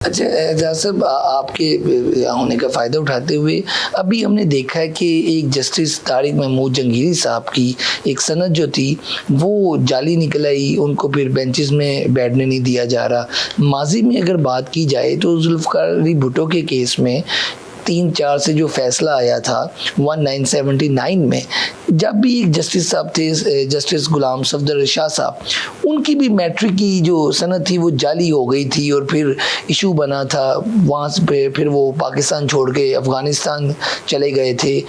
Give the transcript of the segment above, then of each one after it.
अच्छा एजाज साहब, आपके होने का फ़ायदा उठाते हुए अभी हमने देखा है कि एक जस्टिस तारिक महमूद जंगीरी साहब की एक सनद जो थी वो जाली निकल आई, उनको फिर बेंचेस में बैठने नहीं दिया जा रहा। माजी में अगर बात की जाए तो जुल्फ़िकार अली भुट्टो के केस में 3-4 से जो फैसला आया था 1979 में, जब भी एक जस्टिस साहब थे जस्टिस गुलाम सफदर शाह साहब, उनकी भी मैट्रिक की जो सनद थी वो जाली हो गई थी और फिर इशू बना था। वहाँ से फिर वो पाकिस्तान छोड़ के अफ़गानिस्तान चले गए थे।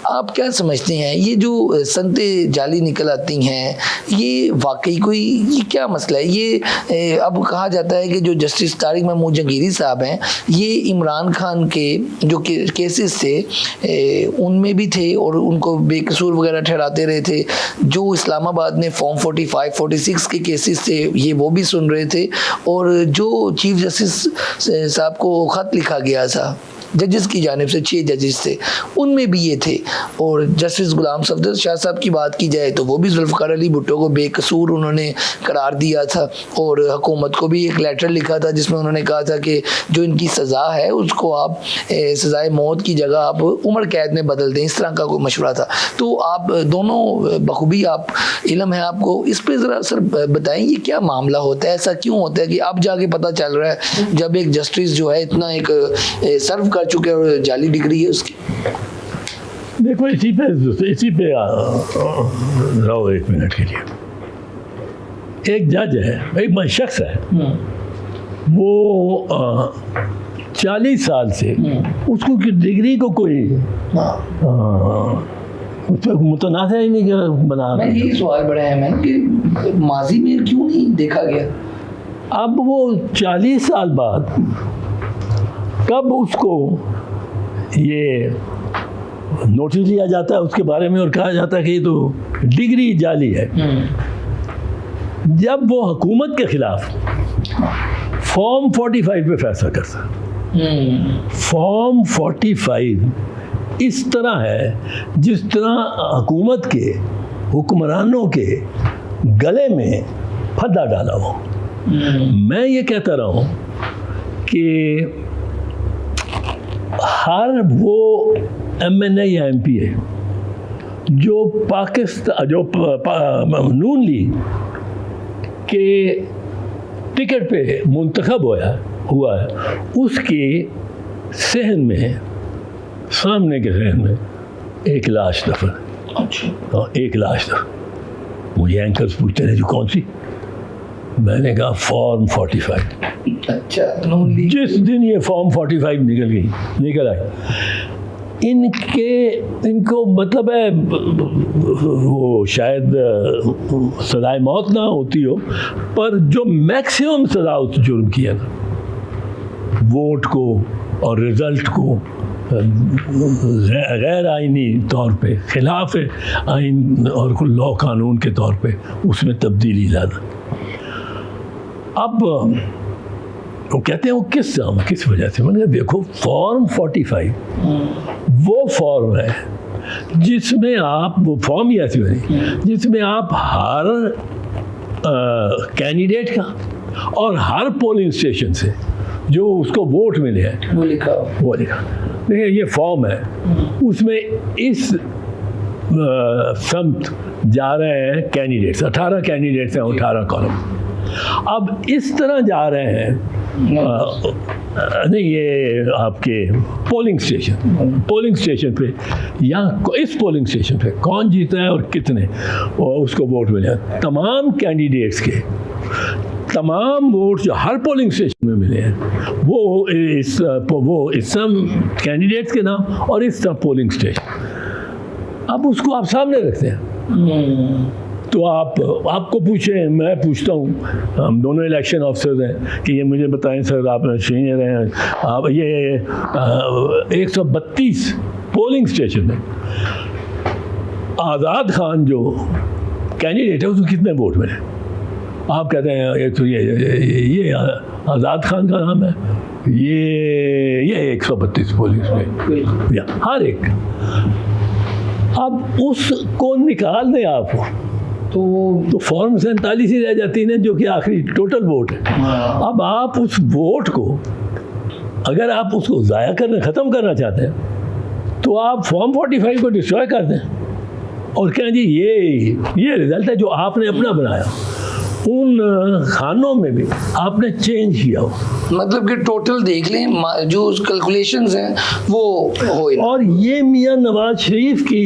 आप क्या समझते हैं ये जो सनदें जाली निकल आती हैं, ये वाकई कोई ये क्या मसला है? ये अब कहा जाता है कि जो जस्टिस तारिक महमूद जंगीरी साहब हैं ये इमरान खान के जो केसेस थे उनमें भी थे और उनको बेकसूर वगैरह ठहराते रहे थे। जो इस्लामाबाद में फॉर्म 45, 46 के केसेस थे ये वो भी सुन रहे थे, और जो चीफ जस्टिस साहब को ख़त लिखा गया था जजेस की जानिब से, 6 जजेस थे, उनमें भी ये थे। और जस्टिस गुलाम सफदर शाह साहब की बात की जाए तो वो भी जुल्फ़िकार अली भुट्टो को बेकसूर उन्होंने करार दिया था और हुकूमत को भी एक लेटर लिखा था जिसमें उन्होंने कहा था कि जो इनकी सज़ा है उसको आप सज़ाए मौत की जगह आप उम्र कैद में बदल दें, इस तरह का कोई मशवरा था। तो आप दोनों बखूबी आप इल्म है आपको, इस पर ज़रा सर बताएं ये क्या मामला होता है, ऐसा क्यों होता है कि अब जाके पता चल रहा है जब एक जस्टिस जो है इतना एक सर्व कर चुके और जाली डिग्री है उसकी? देखो इसी पे रहो 1 मिनट के लिए। एक जज है, एक शख्स है, वो 40 साल से उसको डिग्री को कोई उस पर मुतनाज़ा ही नहीं बना। मैं यही सवाल बड़ा है मैंने कि माजी में क्यों नहीं देखा गया? अब वो 40 साल बाद कब उसको ये नोटिस लिया जाता है उसके बारे में और कहा जाता है कि ये तो डिग्री जाली है, जब वो हुकूमत के खिलाफ फॉर्म 45 पे फैसला करता है। फॉर्म 45 इस तरह है जिस तरह हुकूमत के हुक्मरानों के गले में फंदा डाला हो। मैं ये कहता रहा हूँ कि हर वो MNA या MPA जो पाकिस्तान जो नून लीग के टिकट पे मुंतखब हुआ है, उसके सहन में, सामने के सहन में एक लाश दफन। अच्छा। एक लाश दफन। मुझे एंकर्स पूछते रहे जो कौन सी, मैंने कहा फॉर्म 45। अच्छा। जिस दिन ये फॉर्म 45 निकल आई, इनको मतलब है वो शायद सज़ाए मौत ना होती हो, पर जो मैक्सिमम सज़ा उस जुर्म किया ना, वोट को और रिज़ल्ट को गैर आइनी तौर पे, खिलाफ आइन और लॉ कानून के तौर पे उसमें तब्दीली लाना। अब वो कहते हैं वो किस वजह से, मैंने कहा देखो फॉर्म 45 वो फॉर्म है जिसमें आप, वो फॉर्म ही ऐसी बनी जिसमें आप हर कैंडिडेट का और हर पोलिंग स्टेशन से जो उसको वोट मिले हैं वो लिखा। देखिए ये फॉर्म है, उसमें इस समत जा रहे हैं कैंडिडेट्स, 18 कैंडिडेट्स हैं, 18 कॉलम। अब इस तरह जा रहे हैं नहीं, ये आपके पोलिंग स्टेशन पे, या इस पोलिंग स्टेशन पे कौन जीता है और कितने और उसको वोट मिले, तमाम कैंडिडेट्स के तमाम वोट जो हर पोलिंग स्टेशन में मिले हैं वो इस कैंडिडेट्स के नाम और इस पोलिंग स्टेशन। अब उसको आप सामने रखते हैं तो आपको पूछें, मैं पूछता हूँ, हम दोनों इलेक्शन ऑफिसर्स हैं कि ये मुझे बताएं सर, आप सीनियर हैं, आप ये 132 पोलिंग स्टेशन में आज़ाद खान जो कैंडिडेट है उसको कितने वोट मिले? आप कहते हैं ये तो ये आज़ाद खान का नाम है, ये 132 पोलिंग स्टेशन या हर एक। अब उसको निकाल दें आप तो फॉर्म 47 ही रह जाती है जो कि आखिरी टोटल वोट है। अब आप उस वोट को अगर आप उसको ज़ाया करना ख़त्म करना चाहते हैं तो आप फॉर्म 45 को डिस्ट्रॉय कर दें और कहें जी ये रिजल्ट है जो आपने अपना बनाया। उन खानों में भी आपने चेंज किया हो, मतलब कि टोटल देख लें जो कैलकुलेशंस हैं वो हो। और ये मियां नवाज शरीफ की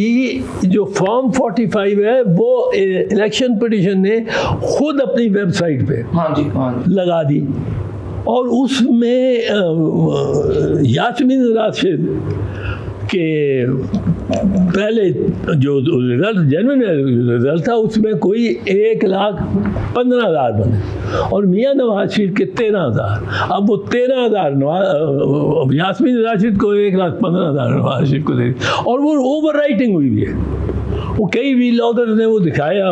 जो फॉर्म 45 है वो इलेक्शन पिटीशन ने खुद अपनी वेबसाइट पे लगा दी और उसमें यास्मीन राशिद के पहले जो रिजल्ट जेन्युइन रिजल्ट था उसमें कोई 1,15,000 बने और मियां नवाज शरीफ के 13,000। अब वो 13,000 यास्मीन राशिद को 1,15,000 नवाज शरीफ को दे दी और वो ओवर राइटिंग हुई भी है। वो कई वीलॉगर्स ने वो दिखाया।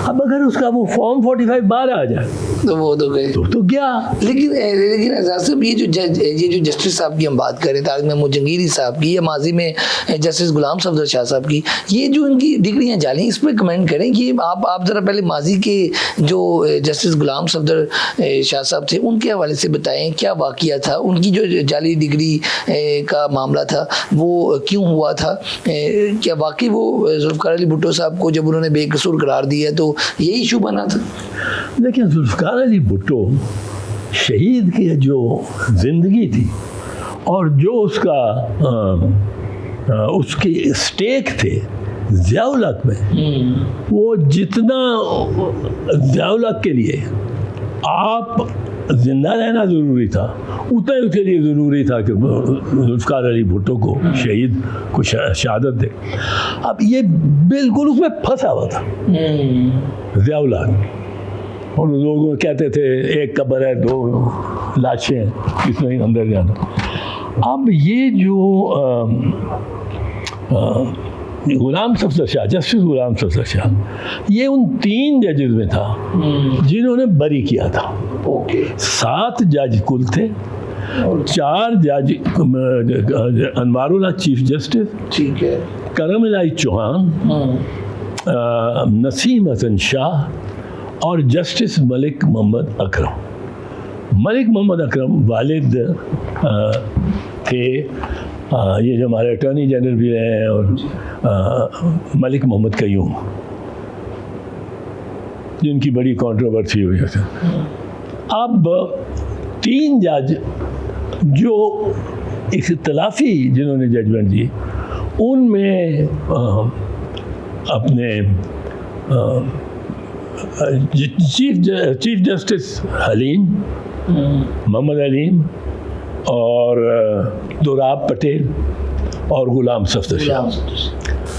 अब अगर उसका वो फॉर्म 45 बाहर आ जाए तो वो तो गए तो क्या। लेकिन आज़ाद साहब ये जो जस्टिस साहब की हम बात करें, तारिक महमूद जंगीरी साहब की या माजी में जस्टिस गुलाम सफदर शाह साहब की, ये जो इनकी डिग्रियां जाली, इस पर कमेंट करें कि आप ज़रा पहले माजी के जो जस्टिस गुलाम सफदर शाह साहब थे उनके हवाले से बताएं क्या वाक़या था, उनकी जो जाली डिग्री का मामला था वो क्यों हुआ था, क्या वाकई वो जुल्फ़िकार अली भुट्टो साहब को जब उन्होंने बेकसूर करार दिया तो यही इशू बना था? देखिए, जुल्फ़िकार अली भुट्टो शहीद की जो ज़िंदगी थी और जो उसके स्टेक थे ज़िया-उल-हक में, वो जितना ज़िया-उल-हक के लिए आप जिंदा रहना ज़रूरी था उतना ही उसके लिए ज़रूरी था कि जुल्फ़िकार अली भुट्टो को शहीद को शहादत दे। अब ये बिल्कुल उसमें फंसा हुआ था ज़िया-उल-हक। और लोग कहते थे एक कब्र है, 2 लाशें हैं, इसमें अंदर जाना। अब ये जो गुलाम सफदर शाह, जस्टिस गुलाम सफदर शाह, ये उन 3 जजेस में था जिन्होंने बरी किया था। 7 जज कुल थे, 4 जज अनवारुल हक चीफ जस्टिस, ठीक है, करम इलाही चौहान, नसीम हसन शाह और जस्टिस मलिक मोहम्मद अकरम। मलिक मोहम्मद अकरम वालिद थे ये जो हमारे अटॉर्नी जनरल भी रहे हैं, और मलिक मोहम्मद कयूम जिनकी बड़ी कंट्रोवर्सी हुई है। अब 3 जज जो इख्तिलाफी जिन्होंने जजमेंट दी, उनमें अपने चीफ जस्टिस हलीम, मोहम्मद हलीम और दुराब पटेल और गुलाम सफदर शाह।